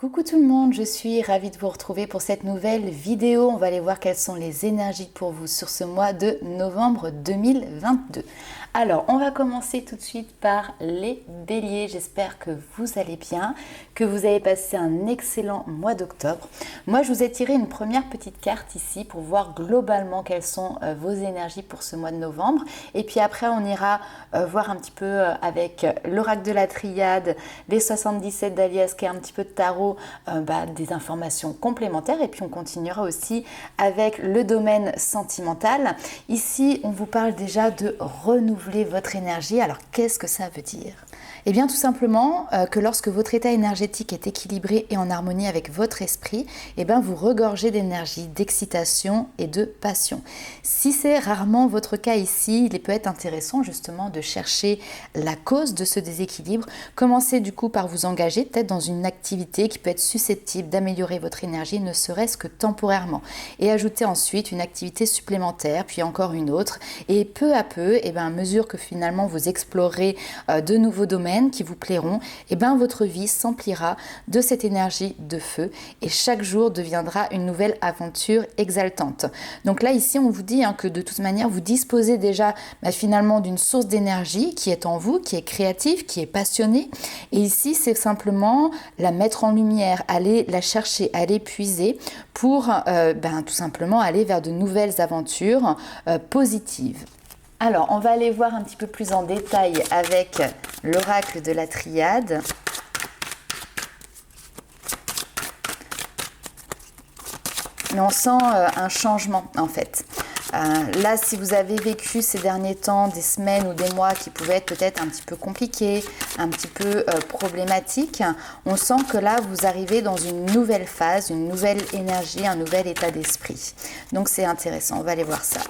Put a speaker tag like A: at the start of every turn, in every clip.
A: Coucou tout le monde, je suis ravie de vous retrouver pour cette nouvelle vidéo. On va aller voir quelles sont les énergies pour vous sur ce mois de novembre 2022. Alors, on va commencer tout de suite par les béliers. J'espère que vous allez bien, que vous avez passé un excellent mois d'octobre. Moi, je vous ai tiré une première petite carte ici pour voir globalement quelles sont vos énergies pour ce mois de novembre. Et puis après, on ira voir un petit peu avec l'oracle de la triade, les 77 d'Alias, qui est un petit peu de tarot, des informations complémentaires. Et puis, on continuera aussi avec le domaine sentimental. Ici, on vous parle déjà de renouveler votre énergie. Alors, qu'est-ce que ça veut dire ? Eh bien, tout simplement que lorsque votre état énergétique est équilibré et en harmonie avec votre esprit, eh bien, vous regorgez d'énergie, d'excitation et de passion. Si c'est rarement votre cas ici, il peut être intéressant justement de chercher la cause de ce déséquilibre. Commencez du coup par vous engager peut-être dans une activité qui peut être susceptible d'améliorer votre énergie, ne serait-ce que temporairement. Et ajoutez ensuite une activité supplémentaire, puis encore une autre. Et peu à peu, à mesure que finalement vous explorez de nouveaux domaines qui vous plairont, votre vie s'emplira de cette énergie de feu et chaque jour deviendra une nouvelle aventure exaltante. Donc là, ici, on vous dit que de toute manière, vous disposez déjà finalement d'une source d'énergie qui est en vous, qui est créative, qui est passionnée. Et ici, c'est simplement la mettre en lumière, aller la chercher, aller puiser pour tout simplement aller vers de nouvelles aventures positives. Alors, on va aller voir un petit peu plus en détail avec l'oracle de la triade. Mais on sent un changement en fait. Là, si vous avez vécu ces derniers temps des semaines ou des mois qui pouvaient être peut-être un petit peu compliqués, un petit peu problématiques, on sent que là, vous arrivez dans une nouvelle phase, une nouvelle énergie, un nouvel état d'esprit. Donc, c'est intéressant. On va aller voir ça.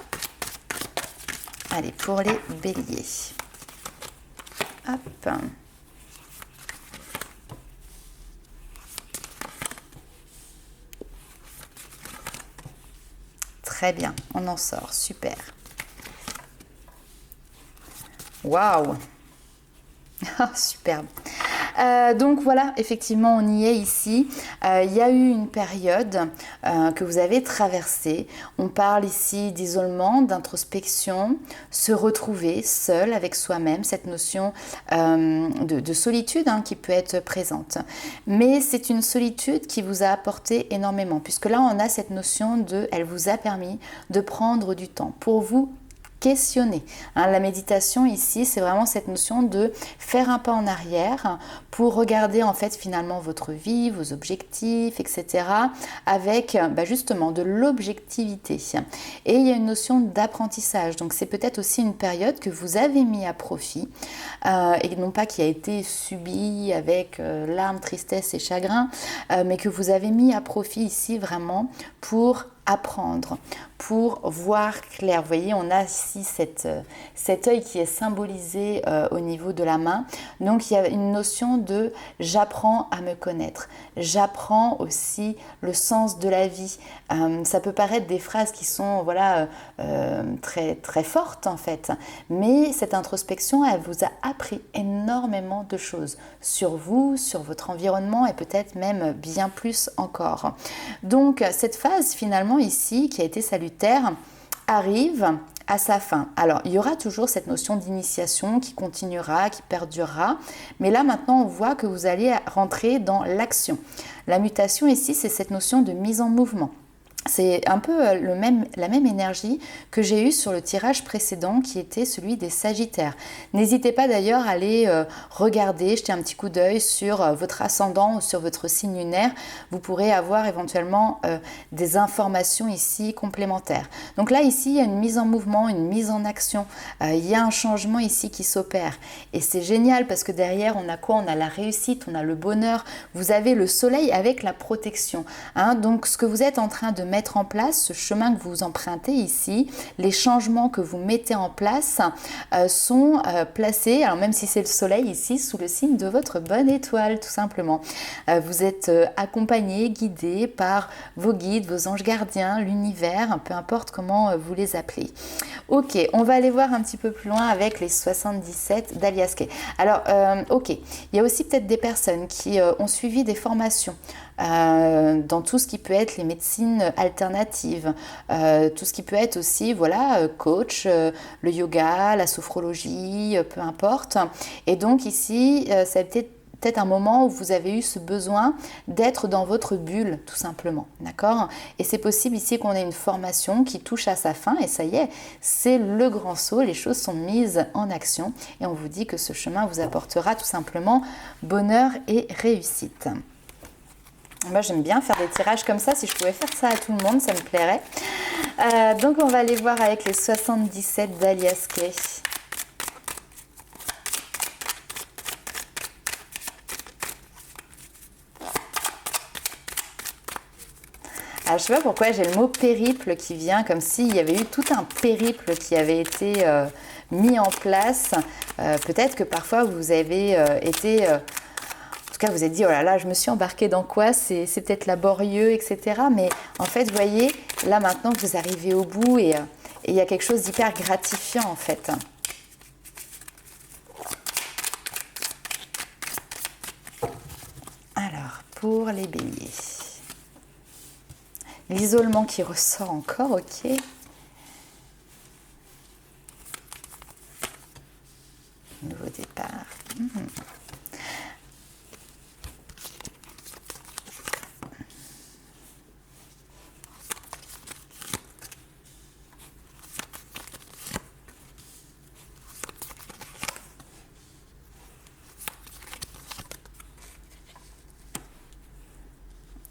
A: Allez, pour les béliers. Hop. Très bien, on en sort, super. Waouh. Superbe. Donc voilà, effectivement, on y est ici. Il y a eu une période que vous avez traversée. On parle ici d'isolement, d'introspection, se retrouver seul avec soi-même, cette notion de solitude qui peut être présente. Mais c'est une solitude qui vous a apporté énormément, puisque là, on a cette notion elle vous a permis de prendre du temps pour vous questionner. La méditation ici, c'est vraiment cette notion de faire un pas en arrière pour regarder en fait finalement votre vie, vos objectifs, etc. avec justement de l'objectivité. Et il y a une notion d'apprentissage. Donc c'est peut-être aussi une période que vous avez mis à profit et non pas qui a été subie avec larmes, tristesse et chagrin, mais que vous avez mis à profit ici vraiment pour apprendre, pour voir clair. Vous voyez, on a ici cet œil qui est symbolisé au niveau de la main. Donc, il y a une notion de j'apprends à me connaître. J'apprends aussi le sens de la vie. Ça peut paraître des phrases qui sont très, très fortes en fait. Mais cette introspection, elle vous a appris énormément de choses sur vous, sur votre environnement et peut-être même bien plus encore. Donc, cette phase finalement ici, qui a été salutaire, arrive à sa fin. Alors, il y aura toujours cette notion d'initiation qui continuera, qui perdurera, mais là maintenant on voit que vous allez rentrer dans l'action. La mutation ici, c'est cette notion de mise en mouvement. C'est un peu la même énergie que j'ai eue sur le tirage précédent qui était celui des Sagittaires. N'hésitez pas d'ailleurs à aller regarder, jeter un petit coup d'œil sur votre ascendant ou sur votre signe lunaire. Vous pourrez avoir éventuellement des informations ici complémentaires. Donc là, ici, il y a une mise en mouvement, une mise en action. Il y a un changement ici qui s'opère. Et c'est génial parce que derrière, on a quoi ? On a la réussite, on a le bonheur. Vous avez le soleil avec la protection. Donc, ce que vous êtes en train de mettre en place, ce chemin que vous empruntez ici, les changements que vous mettez en place sont placés, alors même si c'est le soleil ici, sous le signe de votre bonne étoile tout simplement. Vous êtes accompagné, guidé par vos guides, vos anges gardiens, l'univers, peu importe comment vous les appelez. Ok, on va aller voir un petit peu plus loin avec les 77 d'Alias Kay. Alors, ok, il y a aussi peut-être des personnes qui ont suivi des formations dans tout ce qui peut être les médecines alternatives, tout ce qui peut être aussi, voilà, coach, le yoga, la sophrologie, peu importe. Et donc ici, ça a peut-être un moment où vous avez eu ce besoin d'être dans votre bulle, tout simplement, d'accord? Et c'est possible ici qu'on ait une formation qui touche à sa fin, et ça y est, c'est le grand saut, les choses sont mises en action, et on vous dit que ce chemin vous apportera tout simplement bonheur et réussite. Moi, j'aime bien faire des tirages comme ça. Si je pouvais faire ça à tout le monde, ça me plairait. Donc, on va aller voir avec les 77 d'Alias Kay. Alors, je ne sais pas pourquoi j'ai le mot périple qui vient, comme s'il y avait eu tout un périple qui avait été mis en place. Peut-être que parfois, vous avez été... vous êtes dit, oh là là, je me suis embarquée dans quoi? C'est peut-être laborieux, etc. Mais en fait, vous voyez, là maintenant que vous arrivez au bout et il y a quelque chose d'hyper gratifiant en fait. Alors, pour les béliers. L'isolement qui ressort encore, ok. Nouveau départ.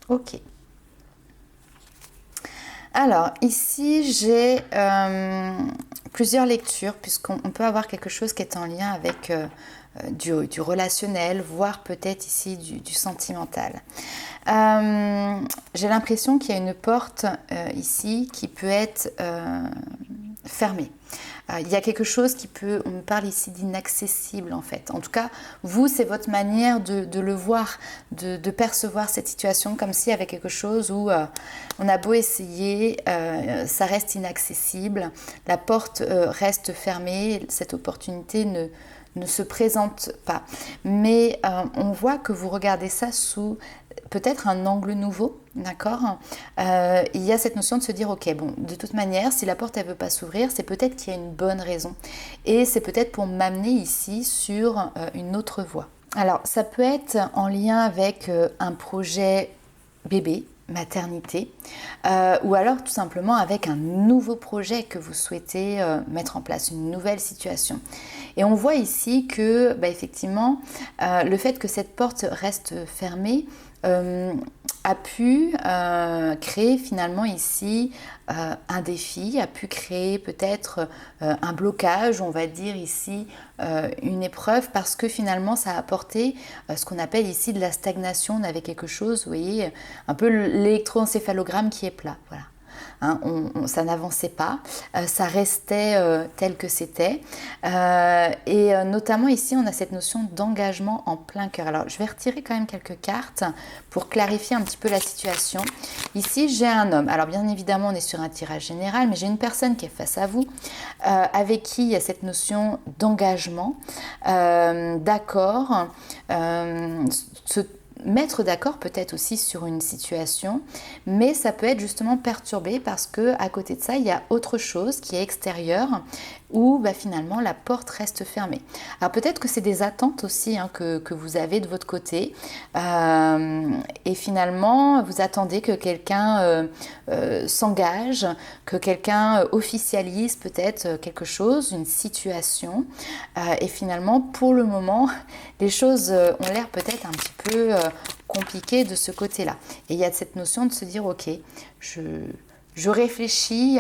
A: Ok. Alors, ici, j'ai plusieurs lectures, puisqu'on peut avoir quelque chose qui est en lien avec du relationnel, voire peut-être ici du sentimental. J'ai l'impression qu'il y a une porte ici qui peut être fermée. Il y a quelque chose qui peut, on me parle ici d'inaccessible en fait. En tout cas, vous, c'est votre manière de le voir, de percevoir cette situation comme s'il y avait quelque chose où on a beau essayer, ça reste inaccessible, la porte reste fermée, cette opportunité ne se présente pas. Mais on voit que vous regardez ça sous peut-être un angle nouveau, d'accord? Il y a cette notion de se dire, ok, bon, de toute manière, si la porte elle veut pas s'ouvrir, c'est peut-être qu'il y a une bonne raison. Et c'est peut-être pour m'amener ici sur une autre voie. Alors, ça peut être en lien avec un projet bébé, maternité, ou alors tout simplement avec un nouveau projet que vous souhaitez mettre en place, une nouvelle situation. Et on voit ici que, effectivement, le fait que cette porte reste fermée a pu créer finalement ici un défi, a pu créer peut-être un blocage, on va dire ici une épreuve, parce que finalement ça a apporté ce qu'on appelle ici de la stagnation. On avait quelque chose, vous voyez, un peu l'électroencéphalogramme qui est plat, voilà. Hein, ça n'avançait pas, ça restait tel que c'était. Et notamment ici, on a cette notion d'engagement en plein cœur. Alors, je vais retirer quand même quelques cartes pour clarifier un petit peu la situation. Ici, j'ai un homme. Alors, bien évidemment, on est sur un tirage général, mais j'ai une personne qui est face à vous, avec qui il y a cette notion d'engagement, d'accord, se mettre d'accord peut-être aussi sur une situation, mais ça peut être justement perturbé parce que à côté de ça, il y a autre chose qui est extérieure où finalement la porte reste fermée. Alors peut-être que c'est des attentes aussi que vous avez de votre côté et finalement vous attendez que quelqu'un s'engage, que quelqu'un officialise peut-être quelque chose, une situation et finalement pour le moment les choses ont l'air peut-être un petit peu compliquées de ce côté-là. Et il y a cette notion de se dire ok, je réfléchis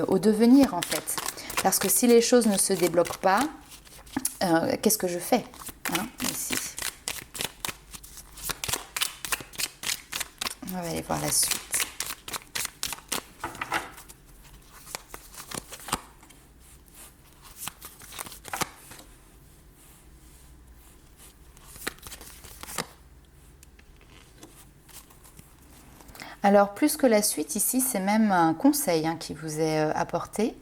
A: au devenir en fait. Parce que si les choses ne se débloquent pas, qu'est-ce que je fais ici. On va aller voir la suite. Alors, plus que la suite, ici, c'est même un conseil qui vous est apporté.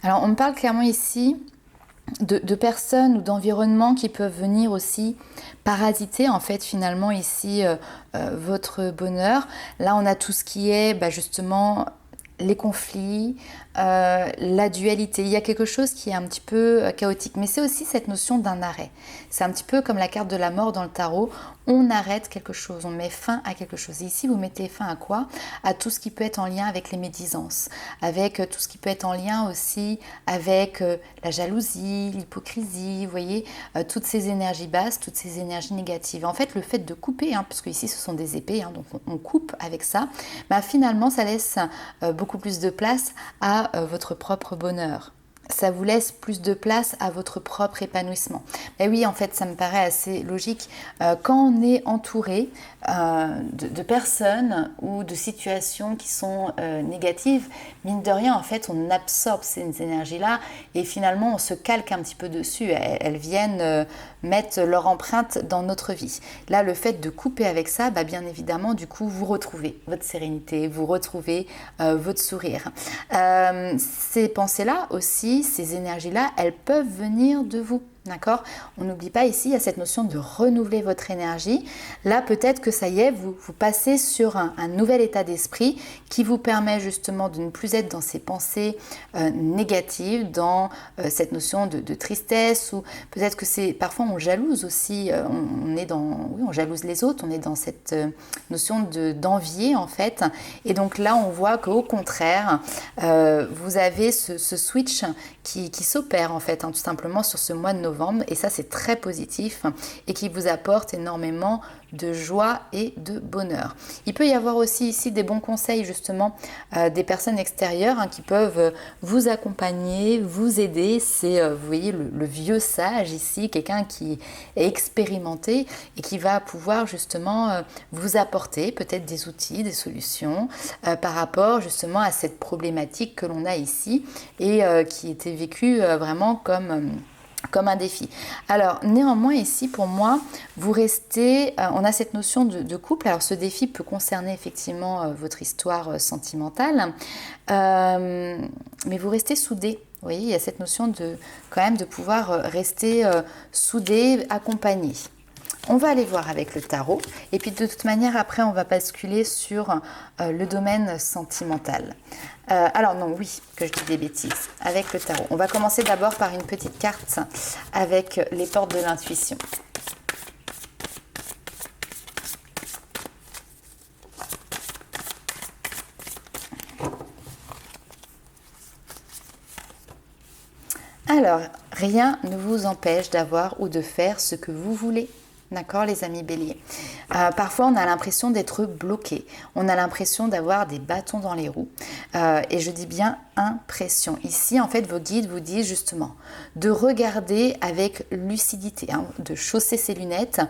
A: Alors, on me parle clairement ici de personnes ou d'environnements qui peuvent venir aussi parasiter en fait finalement ici votre bonheur. Là on a tout ce qui est justement les conflits, la dualité. Il y a quelque chose qui est un petit peu chaotique, mais c'est aussi cette notion d'un arrêt. C'est un petit peu comme la carte de la mort dans le tarot. On arrête quelque chose, on met fin à quelque chose. Et ici, vous mettez fin à quoi? À tout ce qui peut être en lien avec les médisances, avec tout ce qui peut être en lien aussi avec la jalousie, l'hypocrisie, vous voyez, toutes ces énergies basses, toutes ces énergies négatives. En fait, le fait de couper, puisque ici ce sont des épées, donc on coupe avec ça, finalement ça laisse beaucoup plus de place à votre propre bonheur. Ça vous laisse plus de place à votre propre épanouissement. Et oui, en fait, ça me paraît assez logique. Quand on est entouré de personnes ou de situations qui sont négatives, mine de rien, en fait, on absorbe ces énergies-là et finalement, on se calque un petit peu dessus. Elles viennent mettre leur empreinte dans notre vie. Là, le fait de couper avec ça, bien évidemment, du coup, vous retrouvez votre sérénité, vous retrouvez votre sourire. Ces pensées-là aussi, ces énergies-là, elles peuvent venir de vous. D'accord? On n'oublie pas ici, il y a cette notion de renouveler votre énergie. Là, peut-être que ça y est, vous passez sur un nouvel état d'esprit qui vous permet justement de ne plus être dans ces pensées négatives, dans cette notion de tristesse, ou peut-être que c'est parfois on jalouse aussi, on jalouse les autres, on est dans cette notion d'envier en fait. Et donc là, on voit qu'au contraire, vous avez ce switch qui s'opère en fait, tout simplement sur ce mois de novembre. Et ça, c'est très positif et qui vous apporte énormément de joie et de bonheur. Il peut y avoir aussi ici des bons conseils justement des personnes extérieures qui peuvent vous accompagner, vous aider. C'est, vous voyez, le vieux sage ici, quelqu'un qui est expérimenté et qui va pouvoir justement vous apporter peut-être des outils, des solutions par rapport justement à cette problématique que l'on a ici et qui était vécue vraiment comme un défi. Alors néanmoins ici pour moi vous restez, on a cette notion de couple. Alors ce défi peut concerner effectivement votre histoire sentimentale, mais vous restez soudés. Vous voyez, il y a cette notion quand même de pouvoir rester soudés, accompagnés. On va aller voir avec le tarot et puis de toute manière après on va basculer sur le domaine sentimental. Alors non, oui, que je dis des bêtises, avec le tarot. On va commencer d'abord par une petite carte avec les portes de l'intuition. Alors, rien ne vous empêche d'avoir ou de faire ce que vous voulez. D'accord, les amis béliers. Parfois, on a l'impression d'être bloqué. On a l'impression d'avoir des bâtons dans les roues. Et je dis bien impression. Ici, en fait, vos guides vous disent justement de regarder avec lucidité, de chausser ses lunettes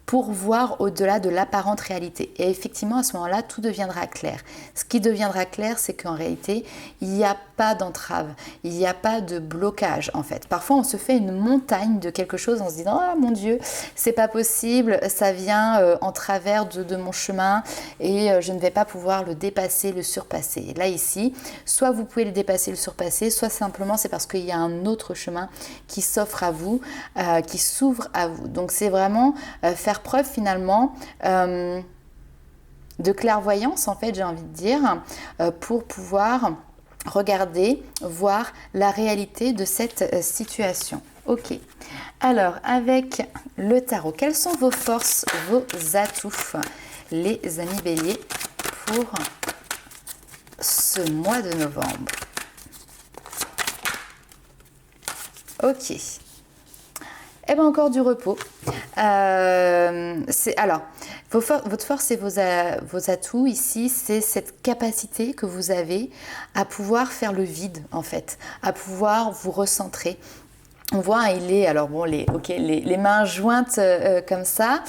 A: pour voir au-delà de l'apparente réalité. Et effectivement, à ce moment-là, tout deviendra clair. Ce qui deviendra clair, c'est qu'en réalité, il n'y a pas d'entrave, il n'y a pas de blocage, en fait. Parfois, on se fait une montagne de quelque chose en se disant « Ah, mon Dieu, c'est pas possible, ça vient en travers de mon chemin et je ne vais pas pouvoir le dépasser, le surpasser. » Et là, ici, soit vous pouvez le dépasser, le surpasser, soit simplement c'est parce qu'il y a un autre chemin qui s'offre à vous, qui s'ouvre à vous. Donc, c'est vraiment faire preuve finalement de clairvoyance en fait, j'ai envie de dire, pour pouvoir regarder, voir la réalité de cette situation. Ok, alors avec le tarot, quelles sont vos forces, vos atouts, les amis béliers, pour ce mois de novembre? Ok. Eh bien, encore du repos. Alors, votre force et vos atouts ici, c'est cette capacité que vous avez à pouvoir faire le vide, en fait, à pouvoir vous recentrer, On voit, il est, alors bon, les mains jointes comme ça.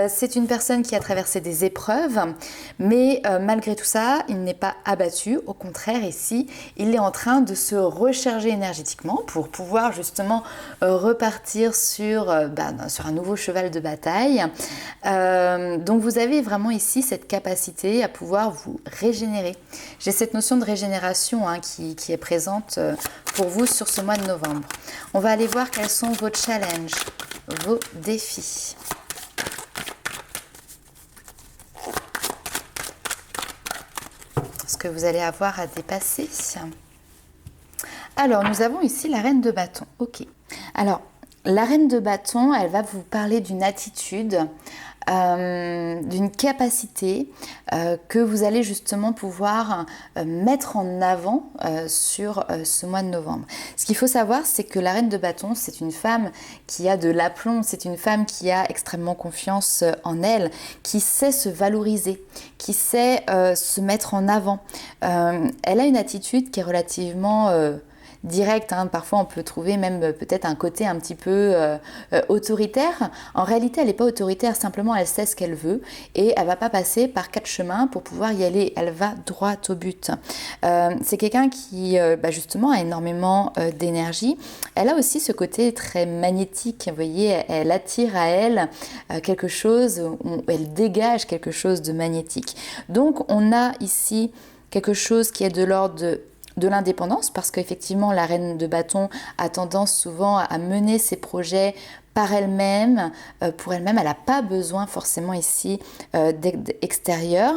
A: C'est une personne qui a traversé des épreuves, mais malgré tout ça, il n'est pas abattu. Au contraire, ici, il est en train de se recharger énergétiquement pour pouvoir justement repartir sur un nouveau cheval de bataille. Donc vous avez vraiment ici cette capacité à pouvoir vous régénérer. J'ai cette notion de régénération qui est présente pour vous sur ce mois de novembre. On va aller voir quels sont vos challenges, vos défis. Ce que vous allez avoir à dépasser. Alors, nous avons ici la reine de bâton. Ok. Alors, la reine de bâton, elle va vous parler d'une attitude, d'une capacité que vous allez justement pouvoir mettre en avant sur ce mois de novembre. Ce qu'il faut savoir, c'est que la reine de bâton, c'est une femme qui a de l'aplomb, c'est une femme qui a extrêmement confiance en elle, qui sait se valoriser, qui sait se mettre en avant. Elle a une attitude qui est relativement direct, parfois on peut trouver même peut-être un côté un petit peu autoritaire. En réalité, elle n'est pas autoritaire, simplement elle sait ce qu'elle veut et elle va pas passer par 4 chemins pour pouvoir y aller, elle va droit au but. C'est quelqu'un qui justement a énormément d'énergie. Elle a aussi ce côté très magnétique, vous voyez, elle attire à elle quelque chose, elle dégage quelque chose de magnétique. Donc on a ici quelque chose qui est de l'ordre de l'indépendance, parce qu'effectivement la reine de bâton a tendance souvent à mener ses projets par elle-même, pour elle-même, elle n'a pas besoin forcément ici d'extérieur.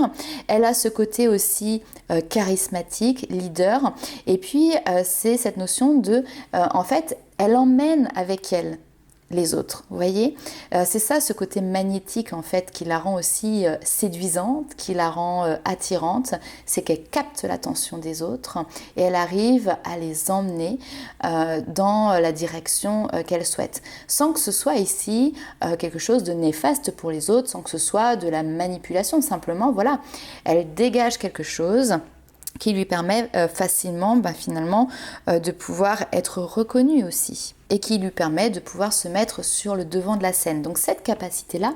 A: Elle a ce côté aussi charismatique, leader, et puis c'est cette notion de, en fait, elle emmène avec elle les autres, vous voyez, c'est ça, ce côté magnétique en fait qui la rend aussi séduisante, qui la rend attirante, c'est qu'elle capte l'attention des autres et elle arrive à les emmener dans la direction qu'elle souhaite, sans que ce soit ici quelque chose de néfaste pour les autres, sans que ce soit de la manipulation, simplement voilà, elle dégage quelque chose qui lui permet facilement finalement de pouvoir être reconnue aussi et qui lui permet de pouvoir se mettre sur le devant de la scène. Donc cette capacité-là,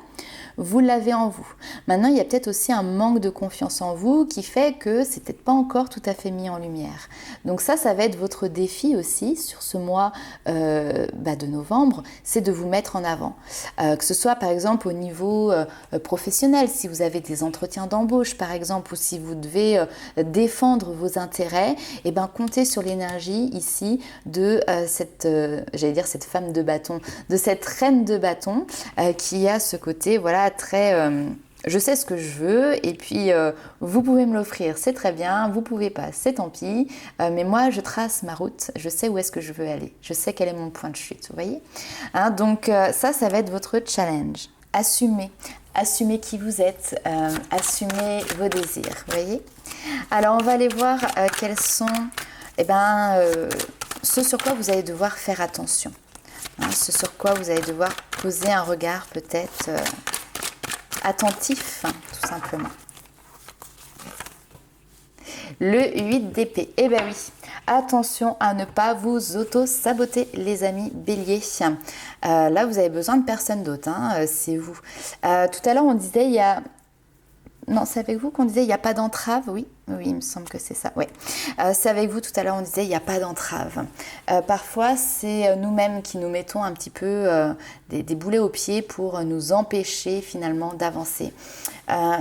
A: vous l'avez en vous. Maintenant, il y a peut-être aussi un manque de confiance en vous qui fait que c'est peut-être pas encore tout à fait mis en lumière. Donc ça va être votre défi aussi sur ce mois de novembre, c'est de vous mettre en avant. Que ce soit par exemple au niveau professionnel, si vous avez des entretiens d'embauche par exemple, ou si vous devez défendre vos intérêts, et comptez sur l'énergie ici de cette femme de bâton, de cette reine de bâton qui a ce côté voilà très je sais ce que je veux et puis vous pouvez me l'offrir, c'est très bien, vous pouvez pas, c'est tant pis, mais moi je trace ma route, je sais où est-ce que je veux aller, je sais quel est mon point de chute, vous voyez, donc ça va être votre challenge. Assumez qui vous êtes, assumez vos désirs, vous voyez. Alors on va aller voir quels sont ce sur quoi vous allez devoir faire attention, ce sur quoi vous allez devoir poser un regard peut-être attentif, tout simplement. Le 8 d'épée, oui, attention à ne pas vous auto-saboter les amis béliers. Là vous avez besoin de personne d'autre, c'est vous. Tout à l'heure on disait il y a... Non, c'est avec vous qu'on disait il n'y a pas d'entrave, oui, il me semble que c'est ça, oui. C'est avec vous tout à l'heure on disait il n'y a pas d'entrave. Parfois c'est nous-mêmes qui nous mettons un petit peu des boulets aux pieds pour nous empêcher finalement d'avancer.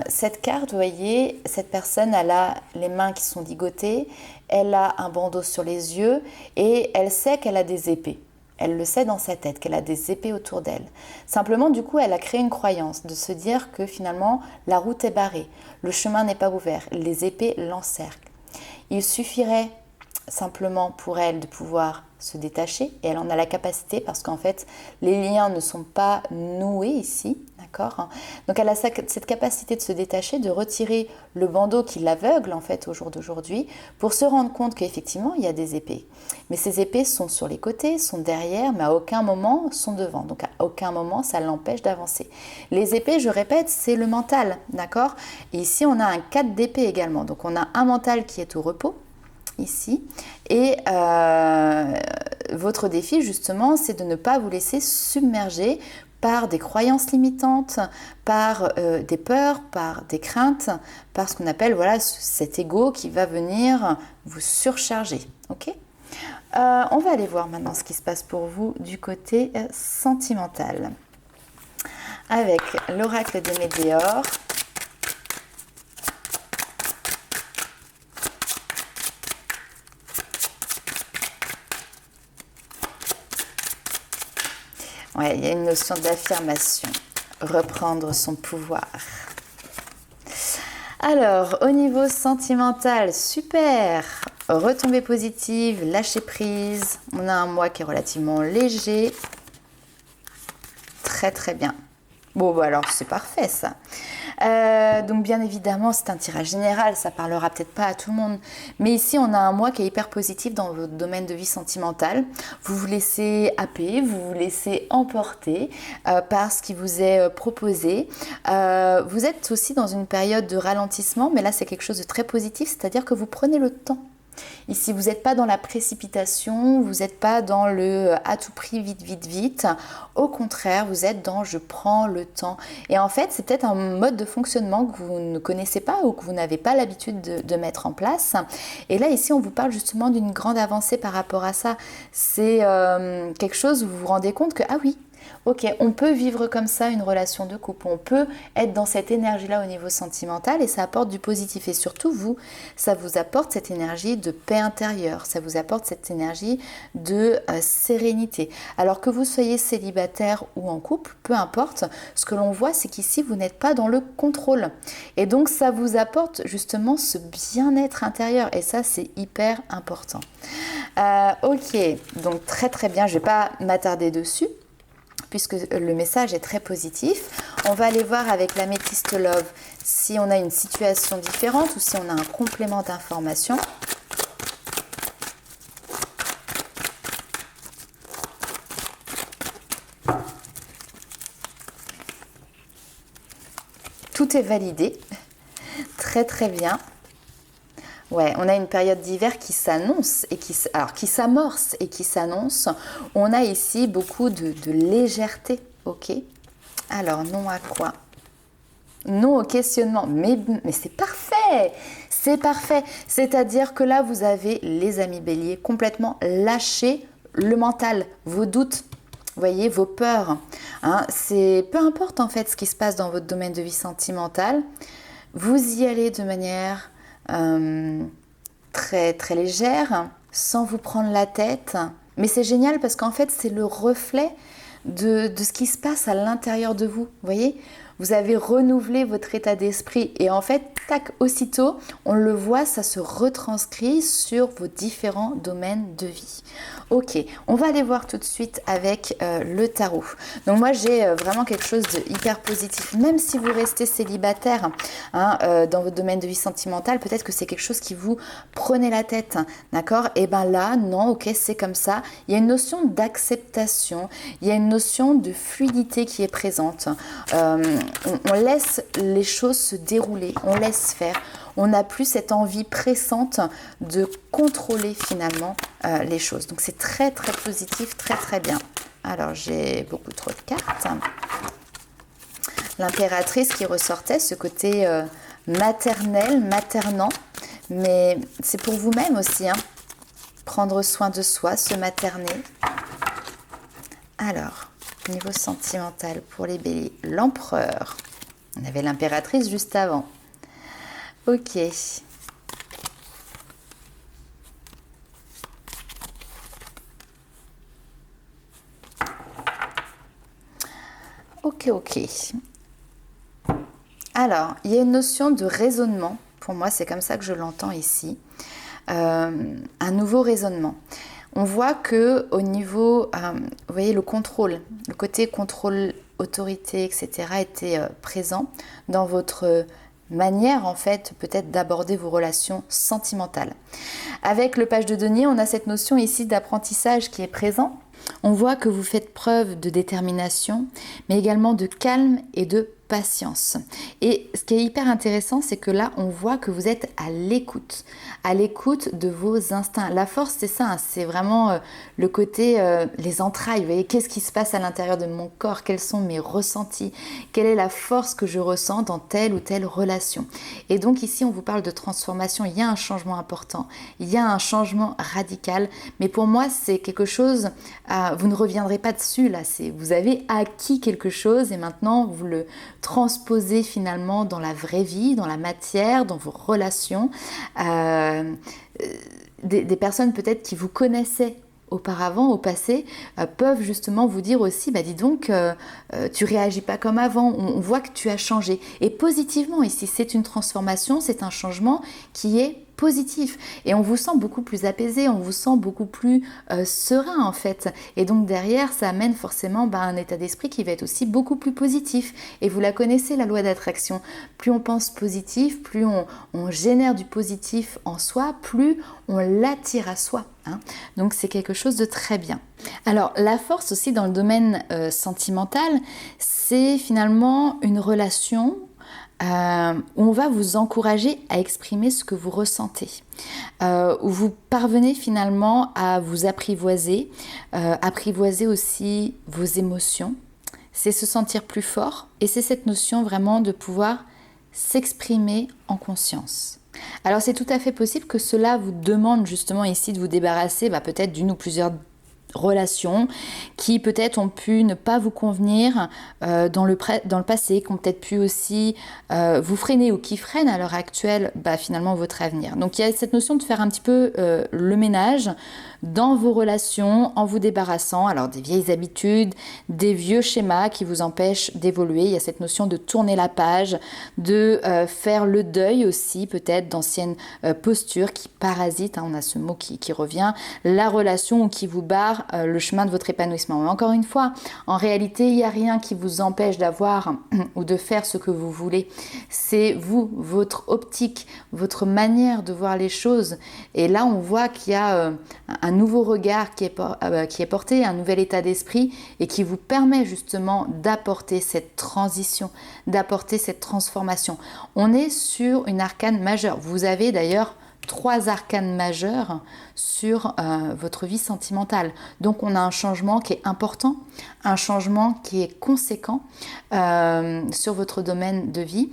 A: Cette carte, vous voyez, cette personne elle a les mains qui sont ligotées, elle a un bandeau sur les yeux et elle sait qu'elle a des épées. Elle le sait dans sa tête, qu'elle a des épées autour d'elle. Simplement, du coup, elle a créé une croyance de se dire que finalement, la route est barrée, le chemin n'est pas ouvert, les épées l'encerclent. Il suffirait simplement pour elle de pouvoir se détacher, et elle en a la capacité parce qu'en fait, les liens ne sont pas noués ici, d'accord ? Donc elle a cette capacité de se détacher, de retirer le bandeau qui l'aveugle en fait au jour d'aujourd'hui, pour se rendre compte qu'effectivement il y a des épées. Mais ces épées sont sur les côtés, sont derrière, mais à aucun moment sont devant. Donc à aucun moment ça l'empêche d'avancer. Les épées, je répète, c'est le mental, d'accord ? Et ici on a un 4 d'épée également. Donc on a un mental qui est au repos, ici. Et votre défi, justement, c'est de ne pas vous laisser submerger par des croyances limitantes, par des peurs, par des craintes, par ce qu'on appelle voilà, cet ego qui va venir vous surcharger. Ok ? On va aller voir maintenant ce qui se passe pour vous du côté sentimental. Avec l'oracle des Météores. Ouais, il y a une notion d'affirmation, reprendre son pouvoir. Alors, au niveau sentimental, super, retombée positive, lâcher prise. On a un mois qui est relativement léger. Très très bien. Bon, bah alors c'est parfait ça. Donc bien évidemment, c'est un tirage général, ça parlera peut-être pas à tout le monde. Mais ici, on a un mois qui est hyper positif dans votre domaine de vie sentimentale. Vous vous laissez happer, vous vous laissez emporter par ce qui vous est proposé. Vous êtes aussi dans une période de ralentissement, mais là, c'est quelque chose de très positif, c'est-à-dire que vous prenez le temps. Ici, vous n'êtes pas dans la précipitation, vous n'êtes pas dans le à tout prix, vite, vite, vite. Au contraire, vous êtes dans je prends le temps. Et en fait, c'est peut-être un mode de fonctionnement que vous ne connaissez pas ou que vous n'avez pas l'habitude de mettre en place. Et là, ici, on vous parle justement d'une grande avancée par rapport à ça. C'est quelque chose où vous vous rendez compte que, ah oui, ok, on peut vivre comme ça une relation de couple, on peut être dans cette énergie-là au niveau sentimental et ça apporte du positif. Et surtout, vous, ça vous apporte cette énergie de paix intérieure, ça vous apporte cette énergie de sérénité. Alors que vous soyez célibataire ou en couple, peu importe, ce que l'on voit, c'est qu'ici, vous n'êtes pas dans le contrôle. Et donc, ça vous apporte justement ce bien-être intérieur et ça, c'est hyper important. Ok, donc très très bien, je ne vais pas m'attarder dessus, puisque le message est très positif. On va aller voir avec l'améthyste Love si on a une situation différente ou si on a un complément d'information. Tout est validé. Très très bien. Ouais, on a une période d'hiver qui s'annonce et qui s'amorce et qui s'annonce. On a ici beaucoup de légèreté, ok? Alors, non à quoi? Non au questionnement, mais c'est parfait! C'est parfait! C'est-à-dire que là, vous avez, les amis béliers, complètement lâché le mental, vos doutes, vous voyez, vos peurs. Hein, c'est peu importe en fait ce qui se passe dans votre domaine de vie sentimentale, vous y allez de manière très très légère, sans vous prendre la tête. Mais c'est génial parce qu'en fait, c'est le reflet de ce qui se passe à l'intérieur de vous. Vous voyez, vous avez renouvelé votre état d'esprit et en fait, tac, aussitôt, on le voit, ça se retranscrit sur vos différents domaines de vie. Ok, on va aller voir tout de suite avec le tarot. Donc moi, j'ai vraiment quelque chose de hyper positif. Même si vous restez célibataire hein, dans votre domaine de vie sentimentale, peut-être que c'est quelque chose qui vous prenait la tête, d'accord? Et bien là, non, ok, c'est comme ça. Il y a une notion d'acceptation, il y a une notion de fluidité qui est présente. On laisse les choses se dérouler, on laisse faire. On n'a plus cette envie pressante de contrôler finalement les choses. Donc c'est très très positif, très très bien. Alors j'ai beaucoup trop de cartes. L'impératrice qui ressortait, ce côté maternel, maternant. Mais c'est pour vous-même aussi, hein. Prendre soin de soi, se materner. Alors, niveau sentimental pour les béliers, l'empereur. On avait l'impératrice juste avant. Ok. Ok. Alors, il y a une notion de raisonnement. Pour moi, c'est comme ça que je l'entends ici. Un nouveau raisonnement. On voit que au niveau, vous voyez, le contrôle, le côté contrôle, autorité, etc. était présent dans votre manière, en fait, peut-être d'aborder vos relations sentimentales. Avec le page de denier, on a cette notion ici d'apprentissage qui est présent. On voit que vous faites preuve de détermination, mais également de calme et de patience. Et ce qui est hyper intéressant, c'est que là, on voit que vous êtes à l'écoute de vos instincts. La force, c'est ça, hein, c'est vraiment le côté, les entrailles. Vous voyez, qu'est-ce qui se passe à l'intérieur de mon corps? Quels sont mes ressentis? Quelle est la force que je ressens dans telle ou telle relation? Et donc ici, on vous parle de transformation. Il y a un changement important, il y a un changement radical. Mais pour moi, c'est quelque chose, vous ne reviendrez pas dessus là. Vous avez acquis quelque chose et maintenant, vous le transposer finalement dans la vraie vie, dans la matière, dans vos relations. Des personnes peut-être qui vous connaissaient auparavant, au passé, peuvent justement vous dire aussi, dis donc, tu réagis pas comme avant, on voit que tu as changé. Et positivement ici, c'est une transformation, c'est un changement qui est positif. Et on vous sent beaucoup plus apaisé, on vous sent beaucoup plus serein en fait. Et donc derrière, ça amène forcément un état d'esprit qui va être aussi beaucoup plus positif. Et vous la connaissez, la loi d'attraction. Plus on pense positif, plus on génère du positif en soi, plus on l'attire à soi. Hein. Donc c'est quelque chose de très bien. Alors la force aussi dans le domaine sentimental, c'est finalement une relation où on va vous encourager à exprimer ce que vous ressentez, où vous parvenez finalement à vous apprivoiser, apprivoiser aussi vos émotions. C'est se sentir plus fort et c'est cette notion vraiment de pouvoir s'exprimer en conscience. Alors c'est tout à fait possible que cela vous demande justement ici de vous débarrasser peut-être d'une ou plusieurs relations qui peut-être ont pu ne pas vous convenir dans le passé, qui ont peut-être pu aussi vous freiner ou qui freinent à l'heure actuelle finalement votre avenir. Donc il y a cette notion de faire un petit peu le ménage dans vos relations en vous débarrassant alors des vieilles habitudes, des vieux schémas qui vous empêchent d'évoluer. Il y a cette notion de tourner la page, de faire le deuil aussi peut-être d'anciennes postures qui parasitent, on a ce mot qui revient, la relation ou qui vous barre le chemin de votre épanouissement. Mais encore une fois, en réalité, il n'y a rien qui vous empêche d'avoir ou de faire ce que vous voulez. C'est vous, votre optique, votre manière de voir les choses. Et là, on voit qu'il y a un nouveau regard qui est porté, un nouvel état d'esprit et qui vous permet justement d'apporter cette transition, d'apporter cette transformation. On est sur une arcane majeure. Vous avez d'ailleurs 3 arcanes majeures sur votre vie sentimentale. Donc on a un changement qui est important, un changement qui est conséquent sur votre domaine de vie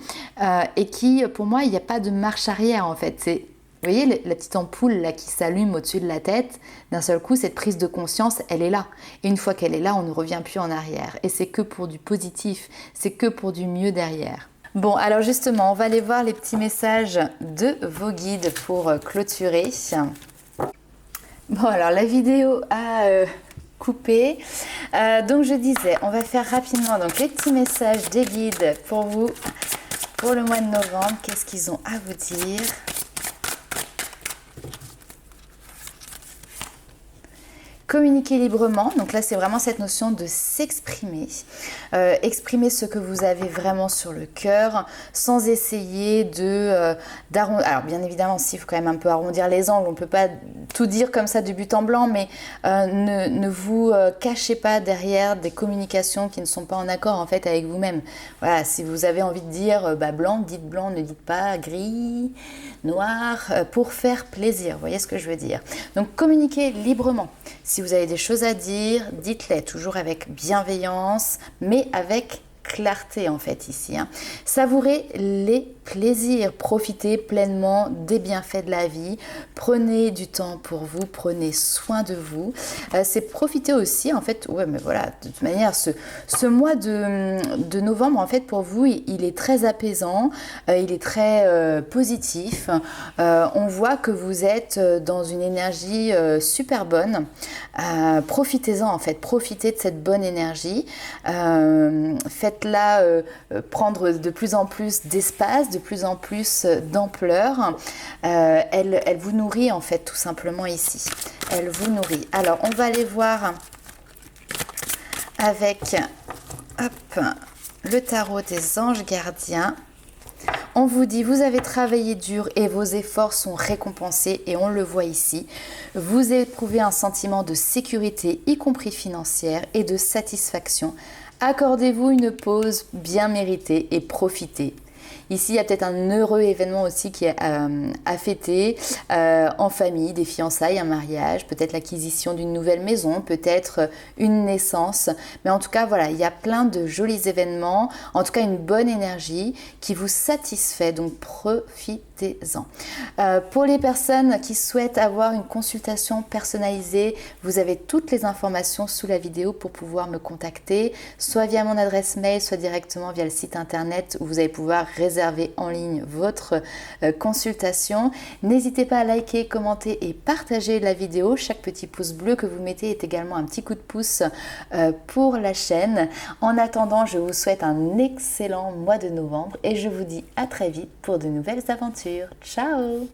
A: et qui, pour moi, il n'y a pas de marche arrière en fait. Vous voyez la petite ampoule là qui s'allume au-dessus de la tête, d'un seul coup, cette prise de conscience, elle est là. Et une fois qu'elle est là, on ne revient plus en arrière. Et c'est que pour du positif, c'est que pour du mieux derrière. Bon, alors justement, on va aller voir les petits messages de vos guides pour clôturer. Bon, alors la vidéo a coupé. Donc je disais, on va faire rapidement donc, les petits messages des guides pour vous pour le mois de novembre. Qu'est-ce qu'ils ont à vous dire ? Communiquer librement, donc là c'est vraiment cette notion de s'exprimer, exprimer ce que vous avez vraiment sur le cœur, sans essayer d'arrondir. Alors bien évidemment, s'il faut quand même un peu arrondir les angles, on ne peut pas tout dire comme ça de but en blanc, mais ne vous cachez pas derrière des communications qui ne sont pas en accord en fait avec vous-même. Voilà, si vous avez envie de dire blanc, dites blanc, ne dites pas gris, noir, pour faire plaisir, vous voyez ce que je veux dire. Donc communiquez librement. Si vous avez des choses à dire, dites-les toujours avec bienveillance, mais avec clarté en fait ici. Hein. Savourez les plaisirs, profitez pleinement des bienfaits de la vie, prenez du temps pour vous, prenez soin de vous. C'est profiter aussi en fait, ouais mais voilà, de toute manière ce mois de novembre en fait pour vous il est très apaisant, il est très positif. On voit que vous êtes dans une énergie super bonne. Profitez-en en fait, profitez de cette bonne énergie. Faites-la prendre de plus en plus d'espace, de plus en plus d'ampleur. Elle vous nourrit en fait tout simplement ici. Elle vous nourrit. Alors on va aller voir avec le tarot des anges gardiens. On vous dit, vous avez travaillé dur et vos efforts sont récompensés et on le voit ici. Vous éprouvez un sentiment de sécurité, y compris financière, et de satisfaction Accordez-vous une pause bien méritée et profitez. Ici, il y a peut-être un heureux événement aussi qui est à fêter en famille, des fiançailles, un mariage, peut-être l'acquisition d'une nouvelle maison, peut-être une naissance. Mais en tout cas, voilà, il y a plein de jolis événements, en tout cas une bonne énergie qui vous satisfait, donc profitez-en. Pour les personnes qui souhaitent avoir une consultation personnalisée, vous avez toutes les informations sous la vidéo pour pouvoir me contacter, soit via mon adresse mail, soit directement via le site internet où vous allez pouvoir réserver en ligne votre consultation. N'hésitez pas à liker, commenter et partager la vidéo. Chaque petit pouce bleu que vous mettez est également un petit coup de pouce pour la chaîne. En attendant, je vous souhaite un excellent mois de novembre et je vous dis à très vite pour de nouvelles aventures. Ciao!